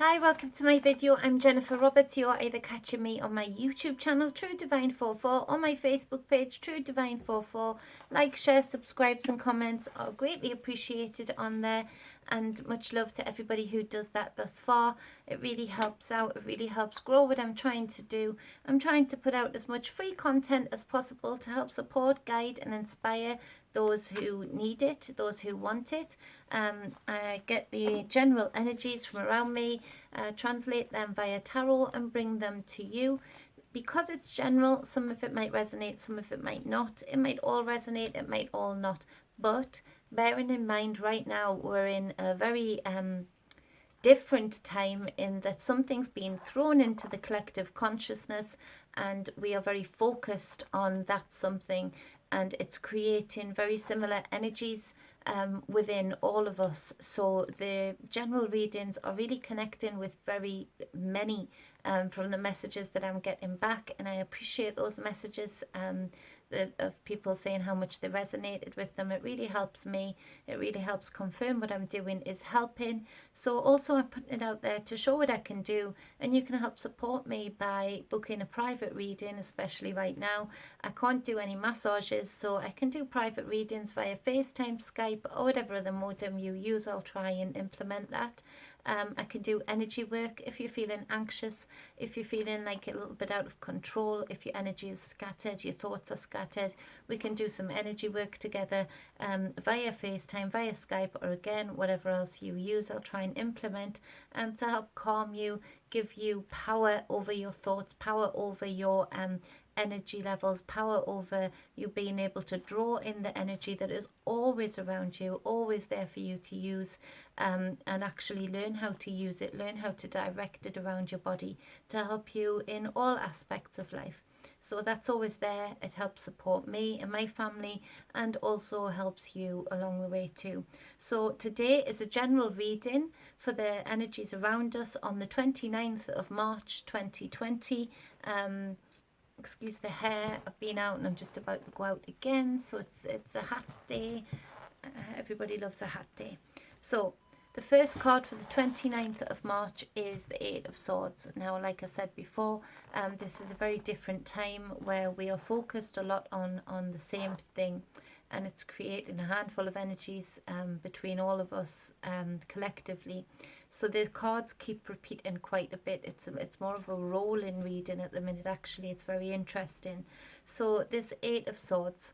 Hi, welcome to my video. I'm Jennifer Roberts. You're either catching me on my YouTube channel, True Divine 44, or my Facebook page, True Divine 44. Like, share, subscribes and comments are greatly appreciated on there. And much love to everybody who does that thus far. It really helps out. It really helps grow what I'm trying to do. I'm trying to put out as much free content as possible to help support, guide and inspire those who need it, those who want it. I get the general energies from around me, translate them via tarot and bring them to you. Because it's general, some of it might resonate, some of it might not. It might all resonate, it might all not. But bearing in mind right now we're in a very different time in that something's being thrown into the collective consciousness and we are very focused on that something, and it's creating very similar energies within all of us. So the general readings are really connecting with very many from the messages that I'm getting back, and I appreciate those messages of people saying how much they resonated with them. It really helps me. It really helps confirm what I'm doing is helping. So also I'm putting it out there to show what I can do, and you can help support me by booking a private reading, especially right now. I can't do any massages, so I can do private readings via FaceTime, Skype, or whatever other modem you use. I'll try and implement that. I can do energy work if you're feeling anxious, if you're feeling like a little bit out of control, if your energy is scattered, your thoughts are scattered. We can do some energy work together via FaceTime, via Skype, or again, whatever else you use. I'll try and implement to help calm you, give you power over your thoughts, power over your energy levels, power over you being able to draw in the energy that is always around you, always there for you to use, and actually learn how to use it, learn how to direct it around your body to help you in all aspects of life. So that's always there. It helps support me and my family, and also helps you along the way too. So today is a general reading for the energies around us on the 29th of March 2020. Excuse the hair, I've been out and I'm just about to go out again. So it's a hat day. Everybody loves a hat day. So the first card for the 29th of March is the Eight of Swords. Now, like I said before, this is a very different time where we are focused a lot on the same thing, and it's creating a handful of energies between all of us collectively. So the cards keep repeating quite a bit. It's more of a rolling reading at the minute, actually. It's very interesting. So this Eight of Swords,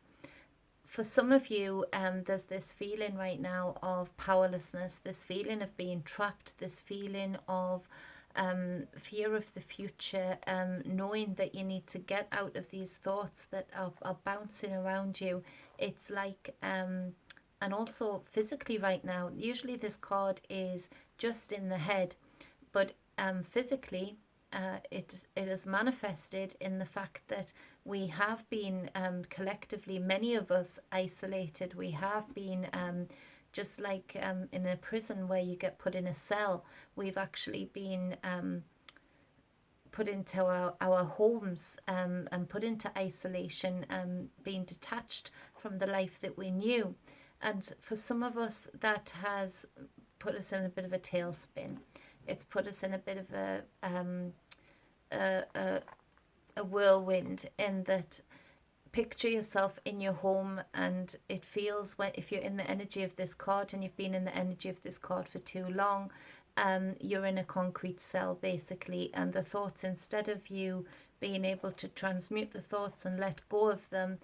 for some of you, there's this feeling right now of powerlessness, this feeling of being trapped, this feeling of fear of the future, knowing that you need to get out of these thoughts that are bouncing around you. It's like, and also physically right now, usually this card is just in the head, but physically, it is manifested in the fact that we have been collectively, many of us, isolated. We have been just like in a prison where you get put in a cell. We've actually been put into our homes and put into isolation, being detached from the life that we knew. And for some of us, that has put us in a bit of a tailspin. It's put us in a bit of a whirlwind, in that picture yourself in your home, and it feels, when if you're in the energy of this card and you've been in the energy of this card for too long, you're in a concrete cell basically, and the thoughts, instead of you being able to transmute the thoughts and let go of them,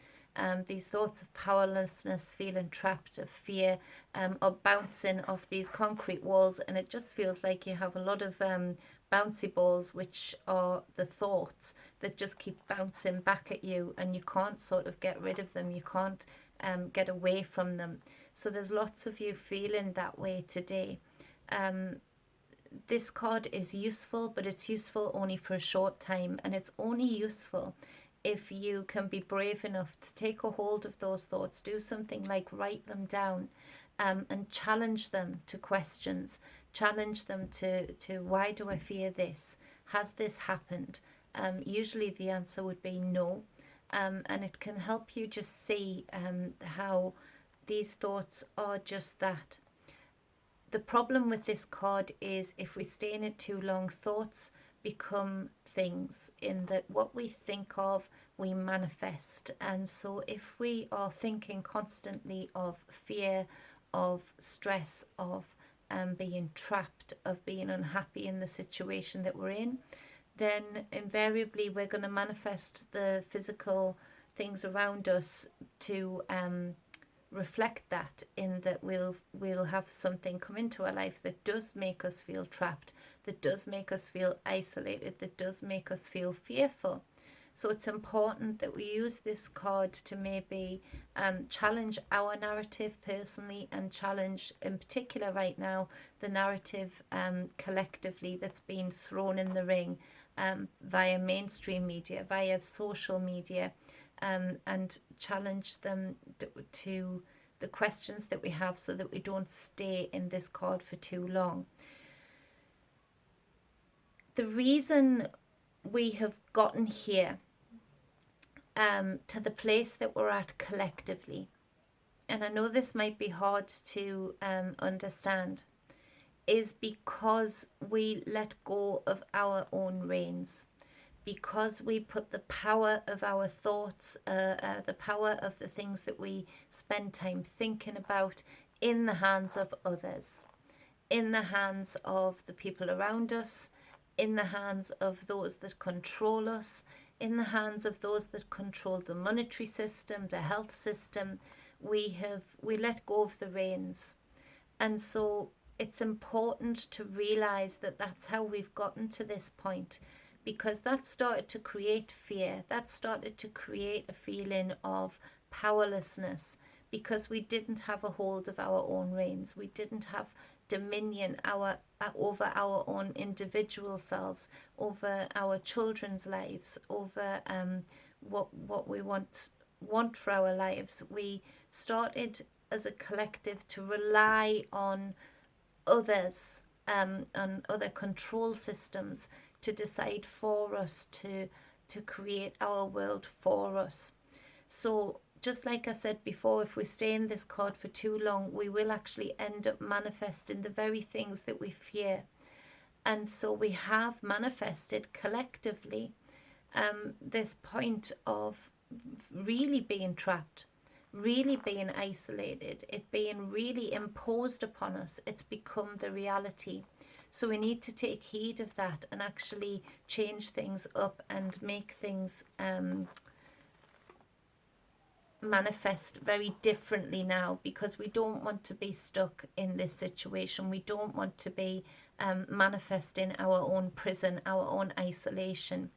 these thoughts of powerlessness, feeling trapped, of fear, are bouncing off these concrete walls, and it just feels like you have a lot of bouncy balls, which are the thoughts that just keep bouncing back at you, and you can't sort of get rid of them, you can't get away from them. So there's lots of you feeling that way today. This card is useful, but it's useful only for a short time, and it's only useful if you can be brave enough to take a hold of those thoughts, do something like write them down, and challenge them to questions, challenge them to why do I fear this? Has this happened? Usually the answer would be no, and it can help you just see how these thoughts are just that. the problem with this card is if we stay in it too long, thoughts become things, in that what we think of, we manifest. And so if we are thinking constantly of fear, of stress, of being trapped, of being unhappy in the situation that we're in, then invariably we're going to manifest the physical things around us to reflect that, in that we'll have something come into our life that does make us feel trapped, that does make us feel isolated, that does make us feel fearful. So it's important that we use this card to maybe challenge our narrative personally, and challenge in particular right now the narrative collectively that's been thrown in the ring via mainstream media, via social media, and challenge them to the questions that we have, so that we don't stay in this card for too long. The reason we have gotten here to the place that we're at collectively, and I know this might be hard to understand, is because we let go of our own reins, because we put the power of our thoughts, the power of the things that we spend time thinking about, in the hands of others, in the hands of the people around us, in the hands of those that control us, in the hands of those that control the monetary system, the health system. We let go of the reins. And so it's important to realize that that's how we've gotten to this point, because that started to create fear. That started to create a feeling of powerlessness, because we didn't have a hold of our own reins. We didn't have dominion over our own individual selves, over our children's lives, over what we want for our lives. We started as a collective to rely on others, on other control systems, to decide for us, to create our world for us. So just like I said before, if we stay in this card for too long, we will actually end up manifesting the very things that we fear. And so we have manifested collectively this point of really being trapped, really being isolated, it being really imposed upon us. It's become the reality. So we need to take heed of that and actually change things up and make things manifest very differently now, because we don't want to be stuck in this situation. We don't want to be manifesting our own prison, our own isolation.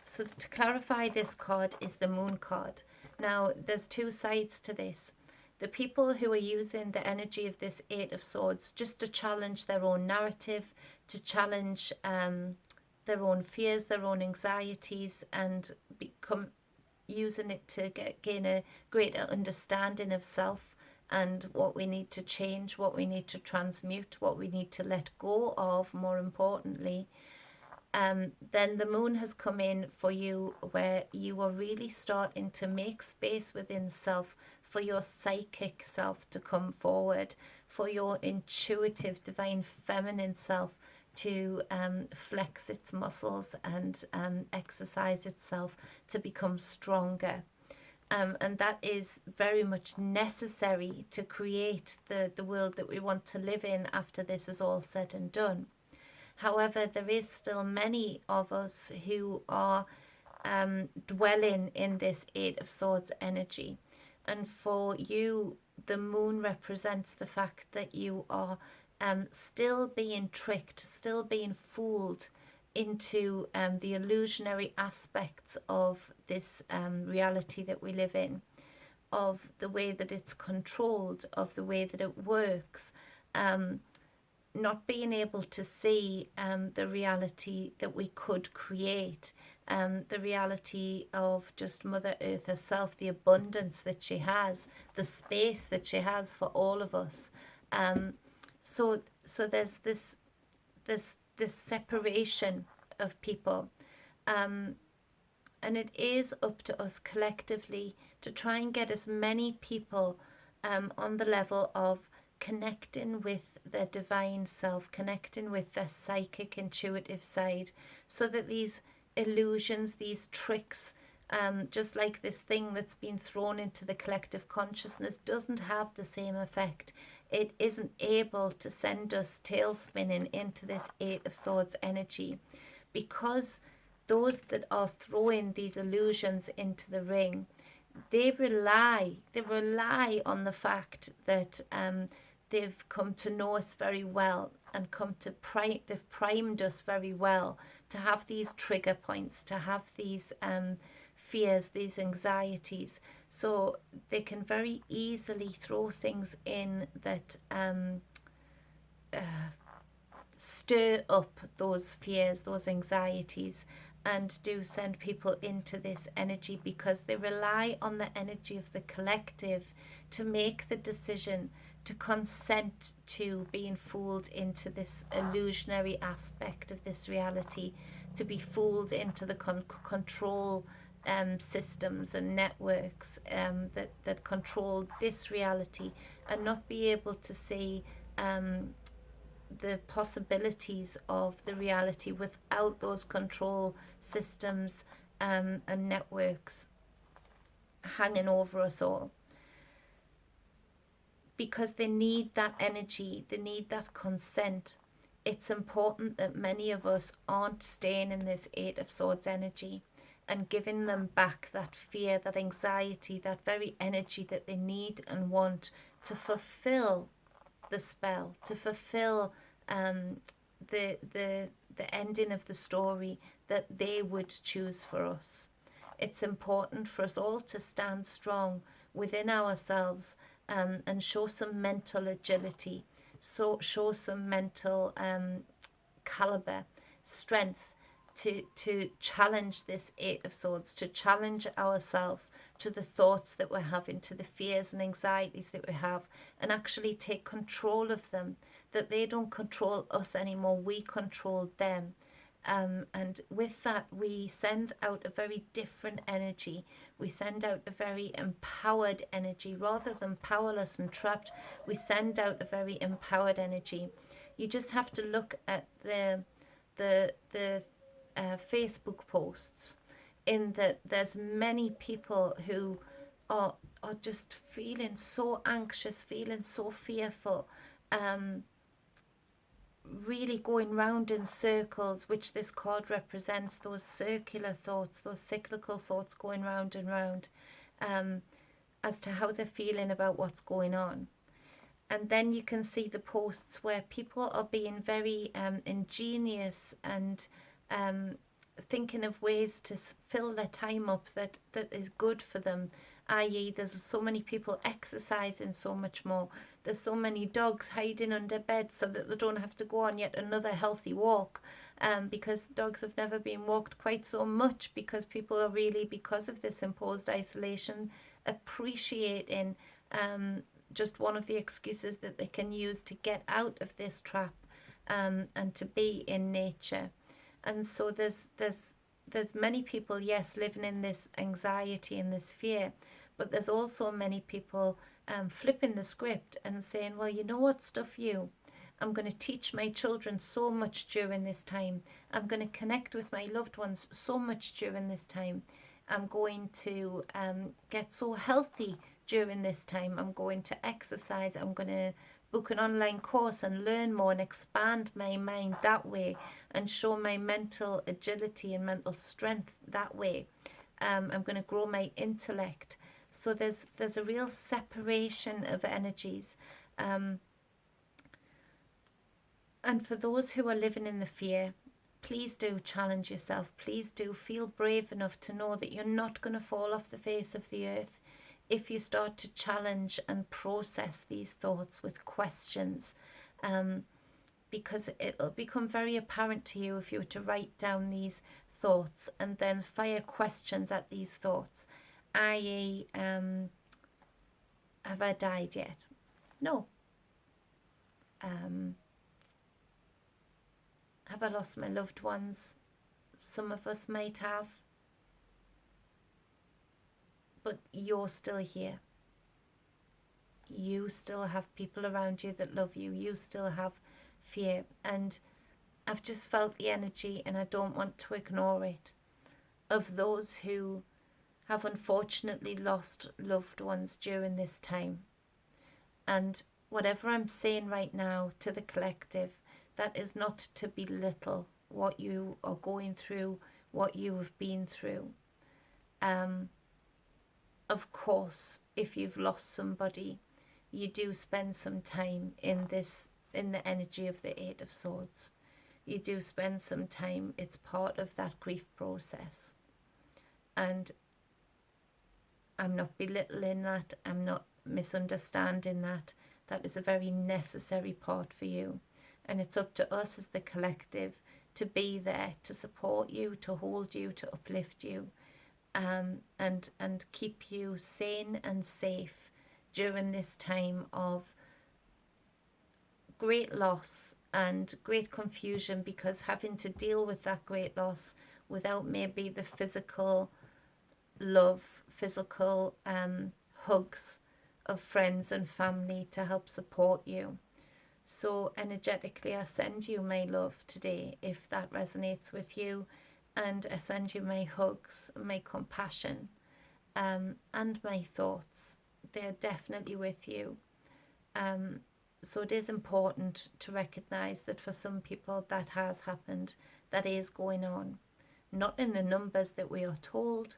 So to clarify, this card is the Moon card. Now, there's two sides to this. The people who are using the energy of this Eight of Swords just to challenge their own narrative, to challenge their own fears, their own anxieties, and using it to gain a greater understanding of self and what we need to change, what we need to transmute, what we need to let go of, more importantly. Then the Moon has come in for you, where you are really starting to make space within self for your psychic self to come forward, for your intuitive, divine feminine self to flex its muscles and exercise itself to become stronger. And that is very much necessary to create the world that we want to live in after this is all said and done. However, there is still many of us who are dwelling in this Eight of Swords energy. And for you, the Moon represents the fact that you are still being tricked, still being fooled into the illusionary aspects of this reality that we live in, of the way that it's controlled, of the way that it works. Not being able to see the reality that we could create, the reality of just Mother Earth herself, the abundance that she has, the space that she has for all of us. So there's this separation of people, and it is up to us collectively to try and get as many people on the level of connecting with their divine self, connecting with their psychic, intuitive side, so that these illusions, these tricks, just like this thing that's been thrown into the collective consciousness, doesn't have the same effect. It isn't able to send us tail spinning into this Eight of Swords energy, because those that are throwing these illusions into the ring, they rely on the fact that they've come to know us very well, and they've primed us very well to have these trigger points, to have these fears, these anxieties, so they can very easily throw things in that stir up those fears, those anxieties, and do send people into this energy, because they rely on the energy of the collective to make the decision to consent to being fooled into this illusionary aspect of this reality, to be fooled into the control systems and networks that control this reality, and not be able to see the possibilities of the reality without those control systems and networks hanging over us all. Because they need that energy, they need that consent. It's important that many of us aren't staying in this Eight of Swords energy and giving them back that fear, that anxiety, that very energy that they need and want to fulfill the spell, to fulfill the ending of the story that they would choose for us. It's important for us all to stand strong within ourselves and show some mental agility, so show some mental caliber, strength, to challenge this Eight of Swords, to challenge ourselves to the thoughts that we're having, to the fears and anxieties that we have, and actually take control of them, that they don't control us anymore, we control them. And with that, we send out a very different energy. We send out a very empowered energy. Rather than powerless and trapped, we send out a very empowered energy. You just have to look at the Facebook posts, in that there's many people who are just feeling so anxious, feeling so fearful, really going round in circles, which this card represents, those circular thoughts, those cyclical thoughts going round and round, as to how they're feeling about what's going on. And then you can see the posts where people are being very ingenious and thinking of ways to fill their time up that is good for them, i.e. there's so many people exercising so much more. There's so many dogs hiding under bed so that they don't have to go on yet another healthy walk, because dogs have never been walked quite so much, because people are really, because of this imposed isolation, appreciating just one of the excuses that they can use to get out of this trap, and to be in nature. And so there's many people, yes, living in this anxiety and this fear, but there's also many people flipping the script and saying, well, you know what, stuff you. I'm going to teach my children so much during this time. I'm going to connect with my loved ones so much during this time. I'm going to get so healthy during this time. I'm going to exercise. I'm going to book an online course and learn more and expand my mind that way, and show my mental agility and mental strength that way. I'm going to grow my intellect. So there's a real separation of energies. And for those who are living in the fear, please do challenge yourself. Please do feel brave enough to know that you're not going to fall off the face of the earth if you start to challenge and process these thoughts with questions, because it'll become very apparent to you if you were to write down these thoughts and then fire questions at these thoughts, i.e. have I died yet? No. Have I lost my loved ones? Some of us might have. But you're still here. you still have people around you that love you. You still have fear. And I've just felt the energy, and I don't want to ignore it, of those who have unfortunately lost loved ones during this time. And whatever I'm saying right now to the collective, that is not to belittle what you are going through, what you have been through. Of course, if you've lost somebody, you do spend some time in the energy of the Eight of Swords. You do spend some time. It's part of that grief process. And I'm not belittling that. I'm not misunderstanding that. That is a very necessary part for you. And it's up to us as the collective to be there, to support you, to hold you, to uplift you, and keep you sane and safe during this time of great loss and great confusion, because having to deal with that great loss without maybe the physical love, physical hugs of friends and family to help support you. So energetically, I send you my love today, if that resonates with you, and I send you my hugs, my compassion, and my thoughts. They're definitely with you. So it is important to recognise that for some people that has happened, that is going on. Not in the numbers that we are told,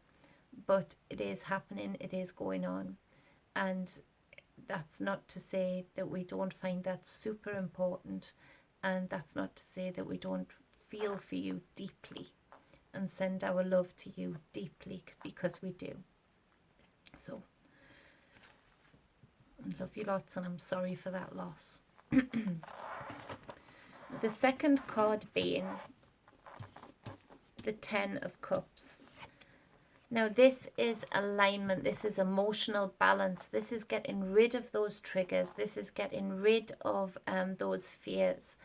but it is happening, it is going on. And that's not to say that we don't find that super important, and that's not to say that we don't feel for you deeply and send our love to you deeply, because we do. So I love you lots, and I'm sorry for that loss. The second card being the Ten of Cups. Now this is alignment, this is emotional balance, this is getting rid of those triggers, this is getting rid of those fears.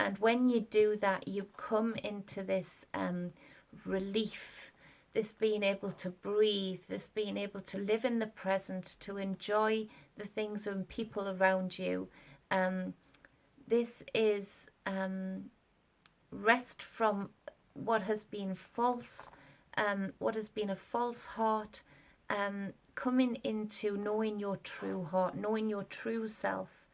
And when you do that, you come into this relief, this being able to breathe, this being able to live in the present, to enjoy the things and people around you. This is rest from what has been false, what has been a false heart, coming into knowing your true heart, knowing your true self.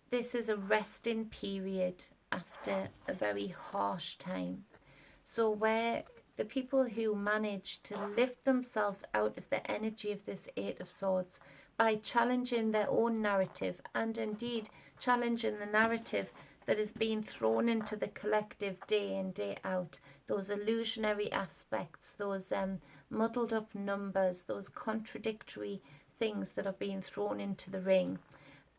This is a resting period after a very harsh time. So where the people who manage to lift themselves out of the energy of this Eight of Swords by challenging their own narrative, and indeed challenging the narrative that is being thrown into the collective day in, day out, those illusionary aspects, those muddled up numbers, those contradictory things that are being thrown into the ring,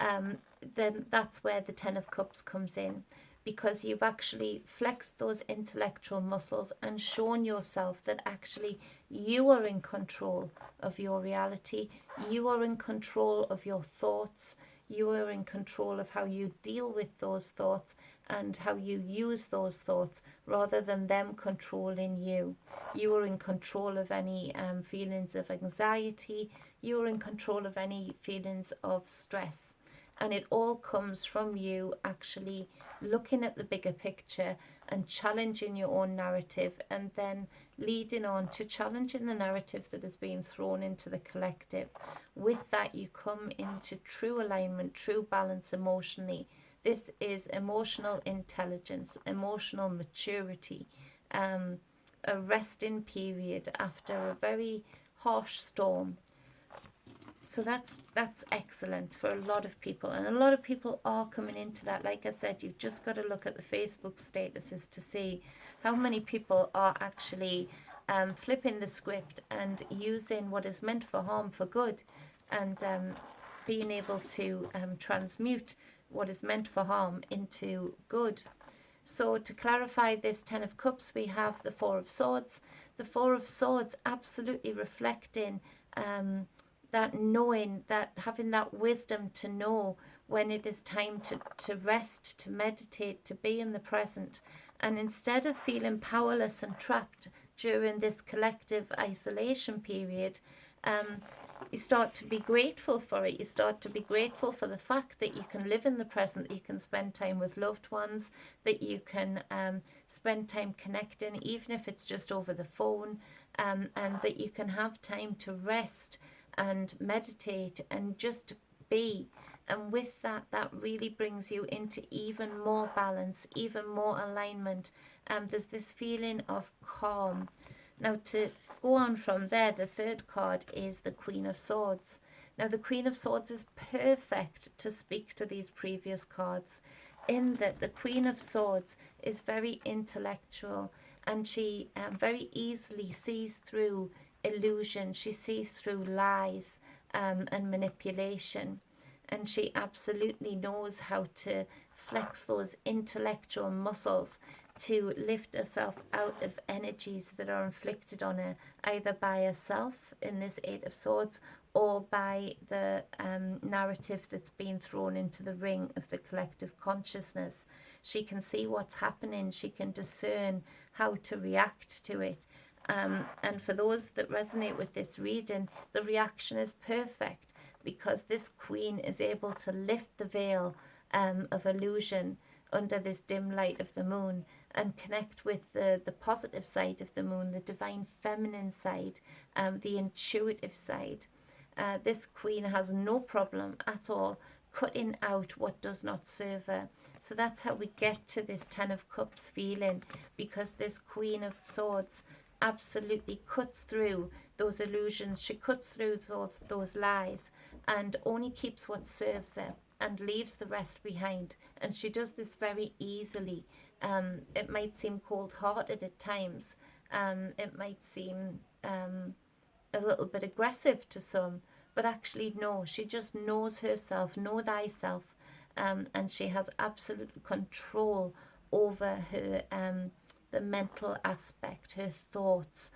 then that's where the Ten of Cups comes in, because you've actually flexed those intellectual muscles and shown yourself that actually you are in control of your reality, you are in control of your thoughts, you are in control of how you deal with those thoughts and how you use those thoughts, rather than them controlling you. You are in control of any feelings of anxiety, you are in control of any feelings of stress. And it all comes from you actually looking at the bigger picture and challenging your own narrative, and then leading on to challenging the narrative that is being thrown into the collective. With that, you come into true alignment, true balance emotionally. This is emotional intelligence, emotional maturity, a resting period after a very harsh storm. So that's excellent for a lot of people, and a lot of people are coming into that. Like I said, you've just got to look at the Facebook statuses to see how many people are actually flipping the script and using what is meant for harm for good, and being able to transmute what is meant for harm into good. So to clarify this Ten of Cups, we have the Four of Swords. The Four of Swords absolutely reflecting that knowing, that having that wisdom to know when it is time to rest, to meditate, to be in the present. And instead of feeling powerless and trapped during this collective isolation period, you start to be grateful for it. You start to be grateful for the fact that you can live in the present, that you can spend time with loved ones, that you can spend time connecting, even if it's just over the phone, and that you can have time to rest and meditate and just be. And with that, that really brings you into even more balance, even more alignment. There's this feeling of calm. Now, to go on from there, the third card is the Queen of Swords. Now, the Queen of Swords is perfect to speak to these previous cards, in that the Queen of Swords is very intellectual, and she very easily sees through illusion. She sees through lies and manipulation. And she absolutely knows how to flex those intellectual muscles to lift herself out of energies that are inflicted on her, either by herself in this Eight of Swords, or by the narrative that's been thrown into the ring of the collective consciousness. She can see what's happening. She can discern how to react to it. And for those that resonate with this reading, the reaction is perfect, because this queen is able to lift the veil of illusion under this dim light of the moon and connect with the positive side of the moon, the divine feminine side, the intuitive side. This queen has no problem at all cutting out what does not serve her. So that's how we get to this Ten of Cups feeling, because this Queen of Swords absolutely cuts through those illusions. She cuts through those lies and only keeps what serves her and leaves the rest behind. And she does this very easily. It might seem cold-hearted at times. It might seem a little bit aggressive to some, but actually no, she just knows herself. Know thyself. And she has absolute control over her the mental aspect, her thoughts.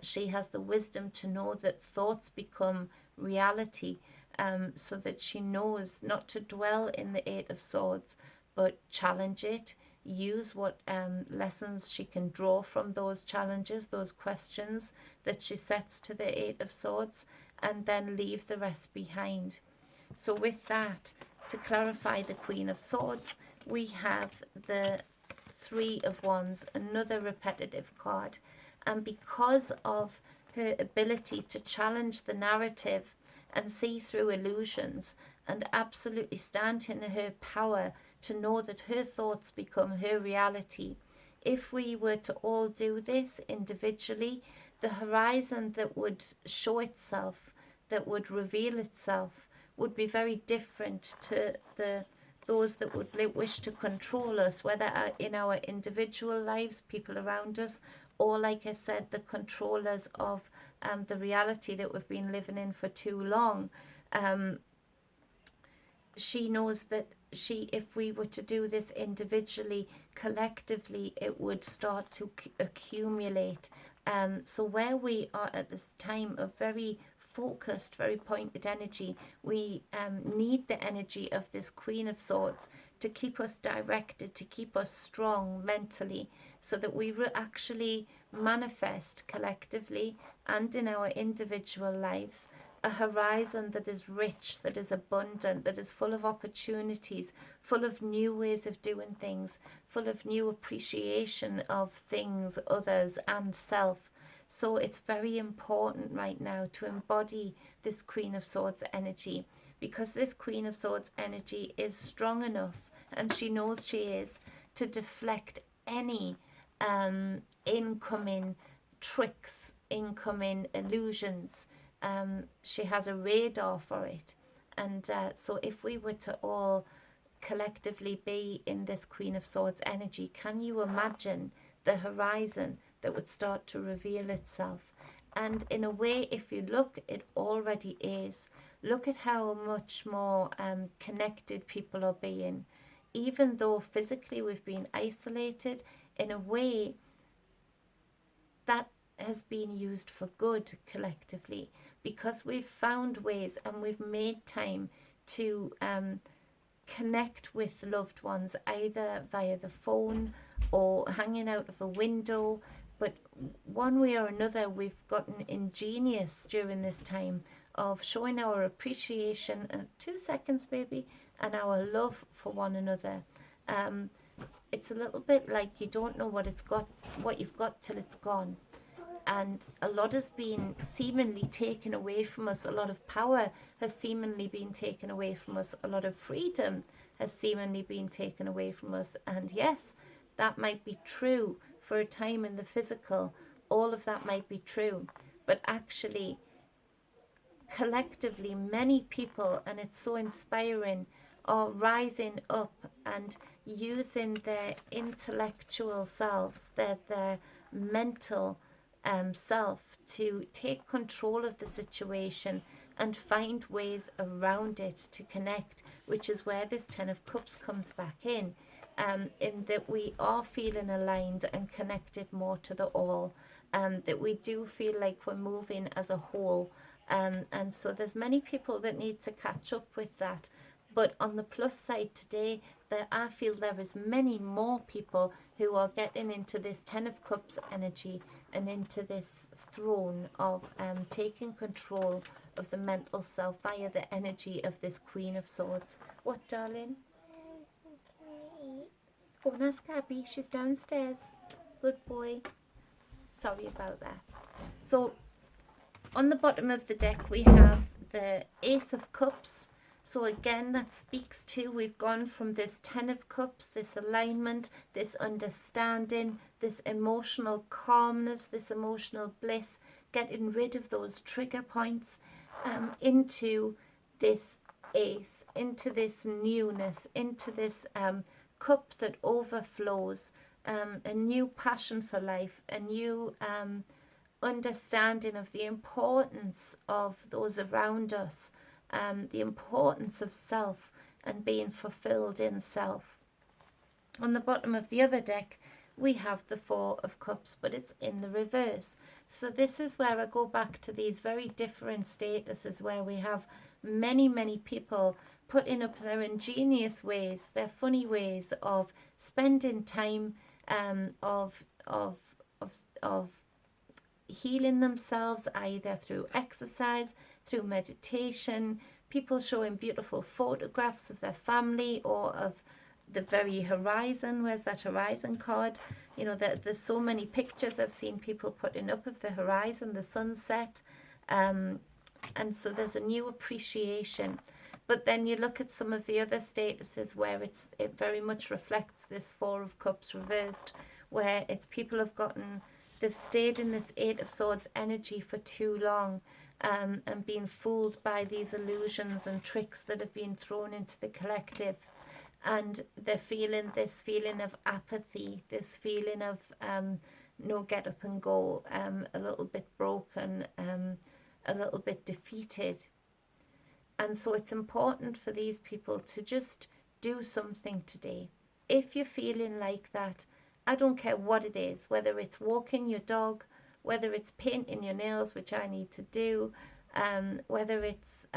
She has the wisdom to know that thoughts become reality, so that she knows not to dwell in the Eight of Swords, but challenge it, use what lessons she can draw from those challenges, those questions that she sets to the Eight of Swords, and then leave the rest behind. So with that, to clarify the Queen of Swords, we have the Three of Wands, another repetitive card. And because of her ability to challenge the narrative and see through illusions and absolutely stand in her power to know that her thoughts become her reality, if we were to all do this individually, the horizon that would show itself, that would reveal itself, would be very different to those that would wish to control us, whether in our individual lives, people around us, or, like I said, the controllers of the reality that we've been living in for too long. She knows that if we were to do this individually, collectively, it would start to accumulate. So where we are at this time of very focused, very pointed energy, we need the energy of this Queen of Swords to keep us directed, to keep us strong mentally, so that we actually manifest collectively and in our individual lives a horizon that is rich, that is abundant, that is full of opportunities, full of new ways of doing things, full of new appreciation of things, others, and self. So it's very important right now to embody this Queen of Swords energy, because this Queen of Swords energy is strong enough, and she knows she is, to deflect any incoming tricks, incoming illusions. She has a radar for it. And so if we were to all collectively be in this Queen of Swords energy, can you imagine the horizon that would start to reveal itself? And in a way, if you look, it already is. Look at how much more connected people are being. Even though physically we've been isolated, in a way that has been used for good collectively, because we've found ways and we've made time to connect with loved ones, either via the phone or hanging out of a window. But one way or another, we've gotten ingenious during this time of showing our appreciation, 2 seconds baby, and our love for one another. It's a little bit like you don't know what you've got till it's gone. And a lot has been seemingly taken away from us. A lot of power has seemingly been taken away from us. A lot of freedom has seemingly been taken away from us. And yes, that might be true for a time in the physical. All of that might be true. But actually, collectively, many people, and it's so inspiring, are rising up and using their intellectual selves, their mental self, to take control of the situation and find ways around it to connect, which is where this Ten of Cups comes back in that we are feeling aligned and connected more to the all, that we do feel like we're moving as a whole. And so there's many people that need to catch up with that. But on the plus side today, I feel there is many more people who are getting into this Ten of Cups energy and into this throne of taking control of the mental self via the energy of this Queen of Swords. What, darling? Go and ask Abby. She's downstairs. Good boy. Sorry about that. So on the bottom of the deck we have the Ace of Cups. So again, that speaks to, we've gone from this Ten of Cups, this alignment, this understanding, this emotional calmness, this emotional bliss, getting rid of those trigger points, into this Ace, into this newness, into this cup that overflows, a new passion for life, a new understanding of the importance of those around us, the importance of self and being fulfilled in self. On the bottom of the other deck, we have the Four of Cups, but it's in the reverse. So this is where I go back to these very different statuses, where we have many, many people putting up their ingenious ways, their funny ways of spending time, of healing themselves, either through exercise, through meditation, people showing beautiful photographs of their family or of the very horizon. Where's that horizon card? You know, there's so many pictures I've seen people putting up of the horizon, the sunset, and so there's a new appreciation. But then you look at some of the other statuses where it very much reflects this Four of Cups reversed, where it's people they've stayed in this Eight of Swords energy for too long, and been fooled by these illusions and tricks that have been thrown into the collective. And they're feeling this feeling of apathy, this feeling of no get up and go, a little bit broken, a little bit defeated. And so it's important for these people to just do something today. If you're feeling like that, I don't care what it is, whether it's walking your dog, whether it's painting your nails, which I need to do, whether it's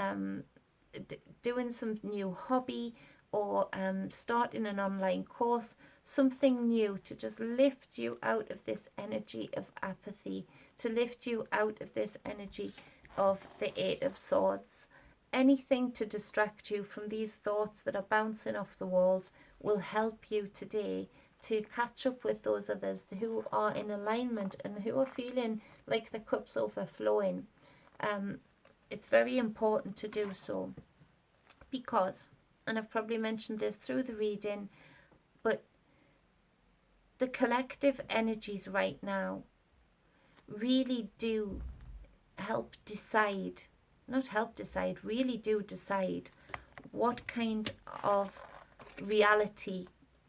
doing some new hobby, or starting an online course, something new to just lift you out of this energy of apathy, to lift you out of this energy of the Eight of Swords. Anything to distract you from these thoughts that are bouncing off the walls will help you today to catch up with those others who are in alignment and who are feeling like the cup's overflowing. It's very important to do so because, and I've probably mentioned this through the reading, but the collective energies right now really do really do decide what kind of reality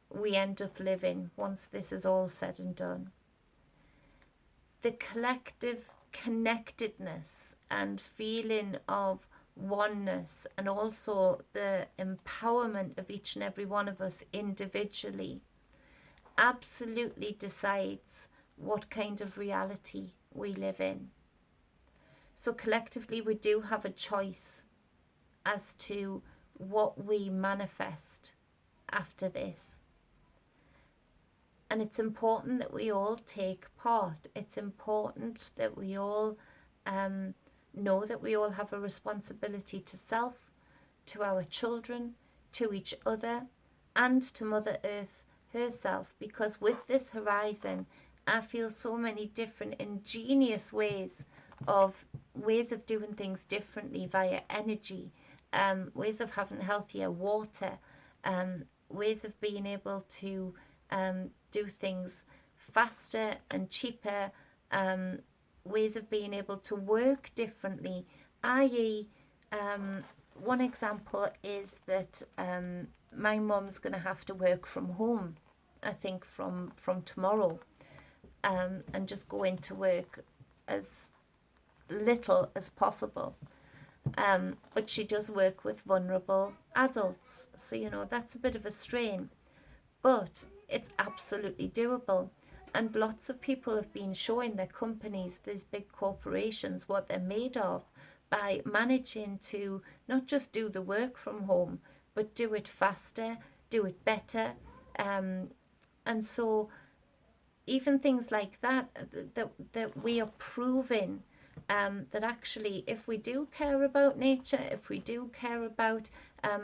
we end up living once this is all said and done. The collective connectedness and feeling of oneness, and also the empowerment of each and every one of us individually, absolutely decides what kind of reality we live in. So collectively we do have a choice as to what we manifest after this. And it's important that we all take part. It's important that we all know that we all have a responsibility to self, to our children, to each other, and to Mother Earth herself, because with this horizon, I feel so many different ingenious ways of doing things differently via energy, ways of having healthier water, ways of being able to do things faster and cheaper, ways of being able to work differently, i.e. One example is that my mum's going to have to work from home, I think from tomorrow, and just go into work as little as possible. But she does work with vulnerable adults, so you know that's a bit of a strain, but it's absolutely doable. And lots of people have been showing their companies, these big corporations, what they're made of by managing to not just do the work from home, but do it faster, do it better. And so even things like that we are proving that actually if we do care about nature, if we do care about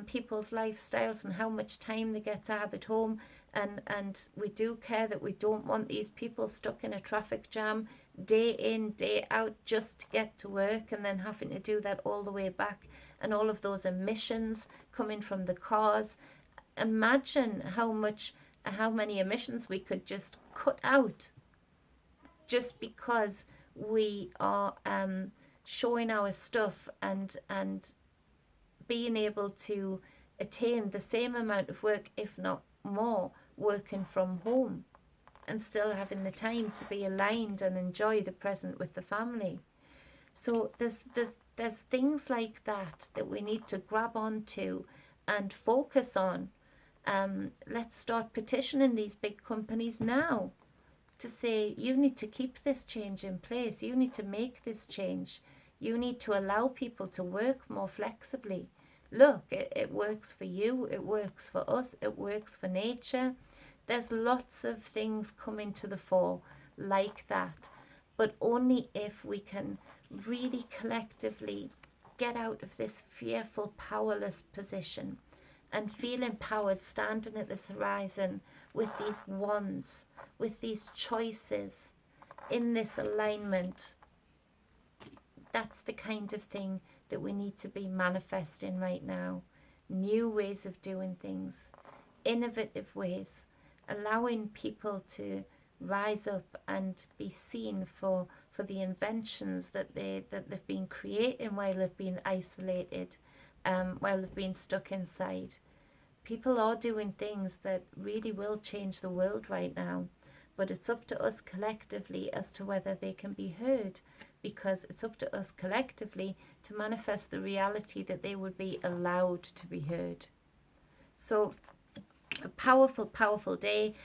people's lifestyles and how much time they get to have at home, and we do care that we don't want these people stuck in a traffic jam day in, day out just to get to work, and then having to do that all the way back, and all of those emissions coming from the cars. Imagine how many emissions we could just cut out just because we are showing our stuff and being able to attain the same amount of work, if not more, working from home, and still having the time to be aligned and enjoy the present with the family. So there's things like that we need to grab onto and focus on. Let's start petitioning these big companies now to say, you need to keep this change in place, you need to make this change, you need to allow people to work more flexibly. Look, it works for you, it works for us, it works for nature. There's lots of things coming to the fore like that, but only if we can really collectively get out of this fearful, powerless position and feel empowered standing at this horizon with these wands, with these choices, in this alignment. That's the kind of thing that we need to be manifesting right now. New ways of doing things, innovative ways, allowing people to rise up and be seen for the inventions that they've been creating while they've been isolated, while they've been stuck inside. People are doing things that really will change the world right now, but it's up to us collectively as to whether they can be heard, because it's up to us collectively to manifest the reality that they would be allowed to be heard. So a powerful, powerful day.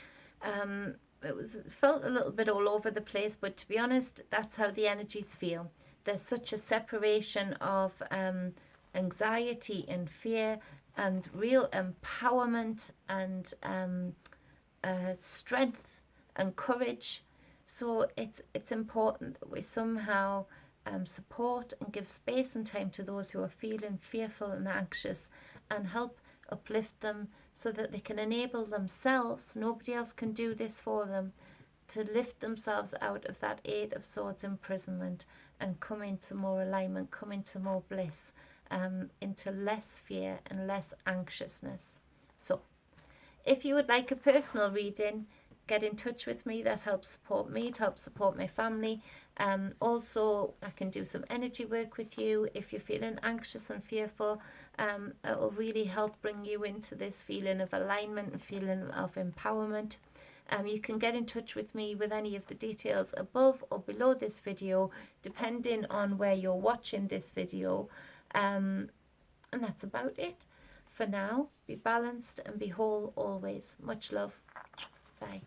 It felt a little bit all over the place, but to be honest, that's how the energies feel. There's such a separation of anxiety and fear and real empowerment and strength and courage. So it's important that we somehow support and give space and time to those who are feeling fearful and anxious, and help uplift them so that they can enable themselves, nobody else can do this for them, to lift themselves out of that Eight of Swords imprisonment and come into more alignment, come into more bliss, into less fear and less anxiousness. So if you would like a personal reading, get in touch with me. That helps support me, it helps support my family. Also, I can do some energy work with you if you're feeling anxious and fearful. It will really help bring you into this feeling of alignment and feeling of empowerment. You can get in touch with me with any of the details above or below this video, depending on where you're watching this video. And that's about it for now. Be balanced and be whole always. Much love. Bye.